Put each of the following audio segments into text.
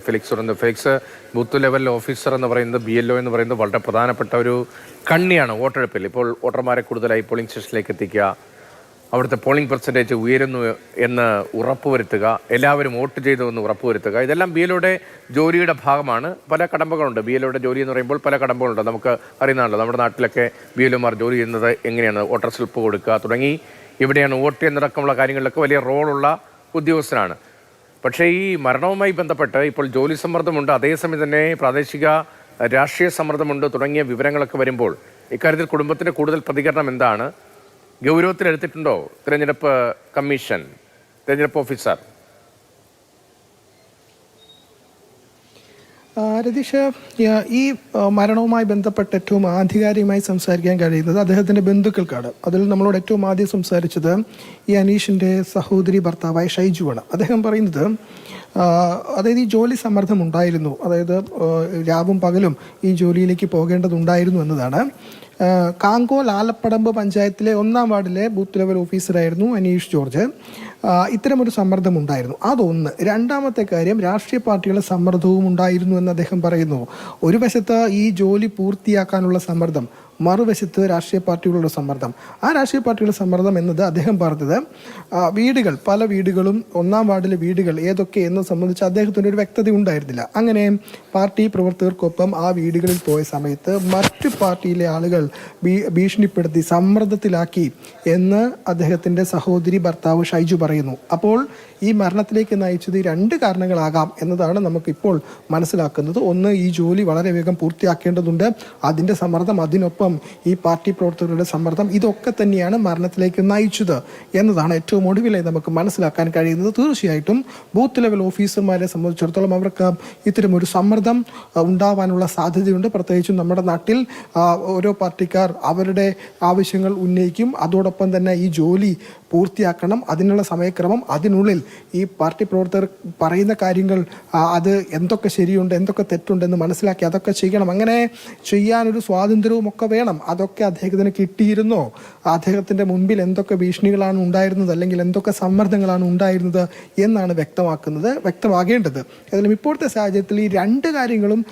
Felix പറയുന്നത്. Felix, booth level officer എന്ന് പറയുന്നത് BLO എന്ന് പറയുന്നത് വളരെ പ്രധാനപ്പെട്ട ഒരു കണ്ണിയാണ് വോട്ടെടുപ്പിൽ. ഇപ്പോൾ വോട്ടർമാരെ കൂടുതലായി പോളിംഗ് സ്റ്റേഷനിലേക്ക് എത്തിക്കുക, അവിടുത്തെ പോളിംഗ് പെർസെൻറ്റേജ് ഉയരുന്നു എന്ന് ഉറപ്പുവരുത്തുക, എല്ലാവരും വോട്ട് ചെയ്തു എന്ന് ഉറപ്പുവരുത്തുക, ഇതെല്ലാം BLOയുടെ ജോലിയുടെ ഭാഗമാണ്. പല കടമ്പകളുണ്ട്. BLOയുടെ ജോലി എന്ന് പറയുമ്പോൾ പല കടമ്പകളുണ്ട്. നമുക്ക് അറിയുന്നതാണല്ലോ, നമ്മുടെ നാട്ടിലൊക്കെ BLOമാർ ജോലി ചെയ്യുന്നത് എങ്ങനെയാണ്, വോട്ടർ സ്ലിപ്പ് കൊടുക്കുക തുടങ്ങി ഇവിടെയാണ് വോട്ട് എന്നടക്കമുള്ള കാര്യങ്ങളിലൊക്കെ വലിയ റോളുള്ള ഉദ്യോഗസ്ഥനാണ്. പക്ഷേ ഈ മരണവുമായി ബന്ധപ്പെട്ട് ഇപ്പോൾ ജോലി സമ്മർദ്ദമുണ്ട്, അതേസമയം തന്നെ പ്രാദേശിക രാഷ്ട്രീയ സമ്മർദ്ദമുണ്ട് തുടങ്ങിയ വിവരങ്ങളൊക്കെ വരുമ്പോൾ ഇക്കാര്യത്തിൽ കുടുംബത്തിൻ്റെ കൂടുതൽ പ്രതികരണം എന്താണ്? ഗൗരവത്തിലെടുത്തിട്ടുണ്ടോ തിരഞ്ഞെടുപ്പ് കമ്മീഷൻ, തിരഞ്ഞെടുപ്പ് ഓഫീസർ? രതീഷ്, ഈ മരണവുമായി ബന്ധപ്പെട്ട് ഏറ്റവും ആധികാരികമായി സംസാരിക്കാൻ കഴിയുന്നത് അദ്ദേഹത്തിൻ്റെ ബന്ധുക്കൾക്കാണ്. അതിൽ നമ്മളോട് ഏറ്റവും ആദ്യം സംസാരിച്ചത് ഈ അനീഷിൻ്റെ സഹോദരി ഭർത്താവായ ഷൈജുവാണ്. അദ്ദേഹം പറയുന്നത്, അതായത് ഈ ജോലി സമ്മർദ്ദം ഉണ്ടായിരുന്നു, അതായത് രാവും പകലും ഈ ജോലിയിലേക്ക് പോകേണ്ടതുണ്ടായിരുന്നു എന്നതാണ്. കാങ്കോൽ ആലപ്പടമ്പ് പഞ്ചായത്തിലെ 1-ാം വാർഡിലെ ബൂത്ത് ലെവൽ ഓഫീസറായിരുന്നു അനീഷ് ജോർജ്. ഇത്തരമൊരു സമ്മർദ്ദം ഉണ്ടായിരുന്നു, അതൊന്ന്. രണ്ടാമത്തെ കാര്യം, രാഷ്ട്രീയ പാർട്ടികളുടെ സമ്മർദ്ദവും ഉണ്ടായിരുന്നു എന്ന് അദ്ദേഹം പറയുന്നു. ഒരു വശത്ത് ഈ ജോലി പൂർത്തിയാക്കാനുള്ള സമ്മർദ്ദം, മറുവശത്ത് രാഷ്ട്രീയ പാർട്ടികളുടെ സമ്മർദ്ദം. ആ രാഷ്ട്രീയ പാർട്ടികളുടെ സമ്മർദ്ദം എന്നത് അദ്ദേഹം പറഞ്ഞത് വീടുകൾ, പല വീടുകളും 1-ാം വാർഡിലെ വീടുകൾ ഏതൊക്കെ എന്ന് സംബന്ധിച്ച് അദ്ദേഹത്തിൻ്റെ ഒരു വ്യക്തത ഉണ്ടായിരുന്നില്ല. അങ്ങനെ പാർട്ടി പ്രവർത്തകർക്കൊപ്പം ആ വീടുകളിൽ പോയ സമയത്ത് മറ്റു പാർട്ടിയിലെ ആളുകൾ ഭീഷണിപ്പെടുത്തി സമ്മർദ്ദത്തിലാക്കി എന്ന് അദ്ദേഹത്തിൻ്റെ സഹോദരി ഭർത്താവ് ഷൈജു പറയുന്നു. അപ്പോൾ ഈ മരണത്തിലേക്ക് നയിച്ചത് ഈ 2 കാരണങ്ങളാകാം എന്നതാണ് നമുക്കിപ്പോൾ മനസ്സിലാക്കുന്നത്. ഒന്ന്, ഈ ജോലി വളരെ വേഗം പൂർത്തിയാക്കേണ്ടതുണ്ട്, അതിൻ്റെ സമ്മർദ്ദം, അതിനൊപ്പം ഈ പാർട്ടി പ്രവർത്തകരുടെ സമ്മർദ്ദം, ഇതൊക്കെ തന്നെയാണ് മരണത്തിലേക്ക് നയിച്ചത് എന്നതാണ് ഏറ്റവും ഒടുവിലായി നമുക്ക് മനസ്സിലാക്കാൻ കഴിയുന്നത്. തീർച്ചയായിട്ടും ബൂത്ത് ലെവൽ ഓഫീസർമാരെ സംബന്ധിച്ചിടത്തോളം അവർക്ക് ഇത്തരമൊരു സമ്മർദ്ദം ഉണ്ടാവാനുള്ള സാധ്യതയുണ്ട്. പ്രത്യേകിച്ചും നമ്മുടെ നാട്ടിൽ ഓരോ പാർട്ടിക്കാർ അവരുടെ ആവശ്യങ്ങൾ ഉന്നയിക്കും, അതോടൊപ്പം തന്നെ ഈ ജോലി പൂർത്തിയാക്കണം, അതിനുള്ള സമയക്രമം, അതിനുള്ളിൽ ഈ പാർട്ടി പ്രവർത്തകർ പറയുന്ന കാര്യങ്ങൾ അത് എന്തൊക്കെ ശരിയുണ്ട് എന്തൊക്കെ തെറ്റുണ്ടെന്ന് മനസ്സിലാക്കി അതൊക്കെ ചെയ്യണം. അങ്ങനെ ചെയ്യാനൊരു സ്വാതന്ത്ര്യവും ഒക്കെ വേണം. അതൊക്കെ അദ്ദേഹത്തിന് കിട്ടിയിരുന്നോ? അദ്ദേഹത്തിൻ്റെ മുൻപിൽ എന്തൊക്കെ ഭീഷണികളാണ് ഉണ്ടായിരുന്നത്, അല്ലെങ്കിൽ എന്തൊക്കെ സമ്മർദ്ദങ്ങളാണ് ഉണ്ടായിരുന്നത് എന്നാണ് വ്യക്തമാകേണ്ടത്. ഏതായാലും ഇപ്പോഴത്തെ സാഹചര്യത്തിൽ ഈ 2 കാര്യങ്ങളും,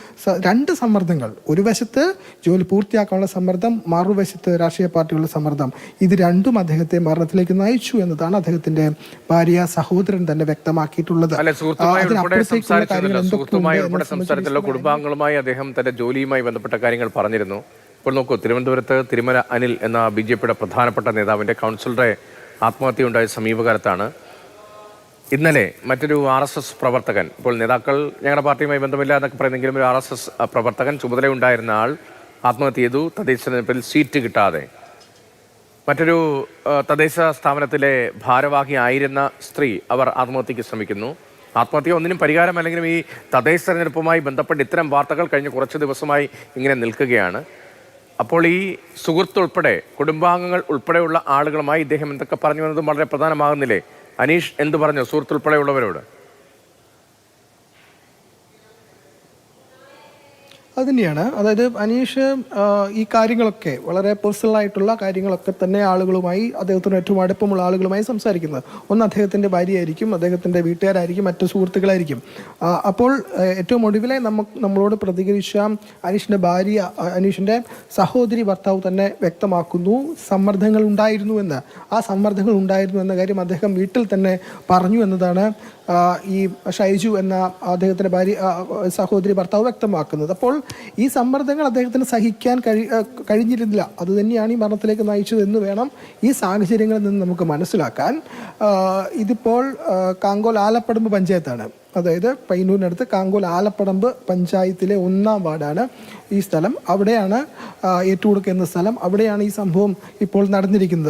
2 സമ്മർദ്ദങ്ങൾ, ഒരു വശത്ത് ജോലി പൂർത്തിയാക്കാനുള്ള സമ്മർദ്ദം, മറുവശത്ത് രാഷ്ട്രീയ പാർട്ടികളുടെ സമ്മർദ്ദം, ഇത് രണ്ടും അദ്ദേഹത്തെ മരണത്തിലേക്ക് നയിച്ചു എന്നതാണ് അദ്ദേഹത്തിന്റെ ഭാര്യ, സഹോദരൻ തന്നെ വ്യക്തമാക്കിയിട്ടുള്ളത്. കുടുംബാംഗങ്ങളുമായി അദ്ദേഹം തന്റെ ജോലിയുമായി ബന്ധപ്പെട്ട കാര്യങ്ങൾ പറഞ്ഞിരുന്നു. ഇപ്പോൾ നോക്കൂ, തിരുവനന്തപുരത്ത് തിരുമല അനിൽ എന്ന BJPയുടെ പ്രധാനപ്പെട്ട നേതാവിന്റെ കൗൺസിലറുടെ ആത്മഹത്യ ഉണ്ടായ സമീപകാലത്താണ്. ഇന്നലെ മറ്റൊരു RSS പ്രവർത്തകൻ, ഇപ്പോൾ നേതാക്കൾ ഞങ്ങളുടെ പാർട്ടിയുമായി ബന്ധമില്ല എന്നൊക്കെ പറയുന്നെങ്കിലും ഒരു RSS പ്രവർത്തകൻ, ചുമതലയുണ്ടായിരുന്ന ആൾ ആത്മഹത്യ ചെയ്തു. തദ്ദേശ തെരഞ്ഞെടുപ്പിൽ സീറ്റ് കിട്ടാതെ. മറ്റൊരു തദ്ദേശ സ്ഥാപനത്തിലെ ഭാരവാഹി ആയിരുന്ന സ്ത്രീ, അവർ ആത്മഹത്യക്ക് ശ്രമിക്കുന്നു. ആത്മഹത്യ ഒന്നിനും പരിഹാരമല്ലെങ്കിലും ഈ തദ്ദേശ തെരഞ്ഞെടുപ്പുമായി ബന്ധപ്പെട്ട് ഇത്തരം വാർത്തകൾ കഴിഞ്ഞ കുറച്ച് ദിവസമായി ഇങ്ങനെ നിൽക്കുകയാണ്. അപ്പോൾ ഈ സുഹൃത്ത് ഉൾപ്പെടെ, കുടുംബാംഗങ്ങൾ ഉൾപ്പെടെയുള്ള ആളുകളുമായി ഇദ്ദേഹം എന്തൊക്കെ പറഞ്ഞു എന്നതും വളരെ പ്രധാനമാകുന്നില്ലേ? അനീഷ് എന്ത് പറഞ്ഞു സുഹൃത്ത് ഉൾപ്പെടെയുള്ളവരോട്? അതുതന്നെയാണ്, അതായത് അനീഷ് ഈ കാര്യങ്ങളൊക്കെ, വളരെ പേഴ്സണലായിട്ടുള്ള കാര്യങ്ങളൊക്കെ തന്നെ ആളുകളുമായി, അദ്ദേഹത്തിന് ഏറ്റവും അടുപ്പമുള്ള ആളുകളുമായി സംസാരിക്കുന്നത്. ഒന്ന് അദ്ദേഹത്തിൻ്റെ ഭാര്യയായിരിക്കും, അദ്ദേഹത്തിൻ്റെ വീട്ടുകാരായിരിക്കും, മറ്റു സുഹൃത്തുക്കളായിരിക്കും. അപ്പോൾ ഏറ്റവും ഒടുവിലെ നമ്മളോട് പ്രതികരിച്ച അനീഷിൻ്റെ ഭാര്യ, അനീഷിൻ്റെ സഹോദരി ഭർത്താവ് തന്നെ വ്യക്തമാക്കുന്നു സമ്മർദ്ദങ്ങൾ ഉണ്ടായിരുന്നു എന്ന്. ആ സമ്മർദ്ദങ്ങൾ ഉണ്ടായിരുന്നു എന്ന കാര്യം അദ്ദേഹം വീട്ടിൽ തന്നെ പറഞ്ഞു എന്നതാണ് ഈ ഷൈജു എന്ന അദ്ദേഹത്തിൻ്റെ ഭാര്യ, സഹോദരി ഭർത്താവ് വ്യക്തമാക്കുന്നത്. അപ്പോൾ ഈ സമ്മർദ്ദങ്ങൾ അദ്ദേഹത്തിന് സഹിക്കാൻ കഴിഞ്ഞിരുന്നില്ല, അതുതന്നെയാണ് ഈ മരണത്തിലേക്ക് നയിച്ചത് എന്ന് വേണം ഈ സാഹചര്യങ്ങളിൽ നിന്ന് നമുക്ക് മനസ്സിലാക്കാൻ. ഇതിപ്പോൾ കാങ്കോൽ ആലപ്പടമ്പ് പഞ്ചായത്താണ്, അതായത് പയ്യന്നൂരിനടുത്ത് കാങ്കോൽ ആലപ്പടമ്പ് പഞ്ചായത്തിലെ 1-ാം വാർഡാണ് ഈ സ്ഥലം. അവിടെയാണ് ഏറ്റുകൊടുക്കുന്ന സ്ഥലം, അവിടെയാണ് ഈ സംഭവം ഇപ്പോൾ നടന്നിരിക്കുന്നത്.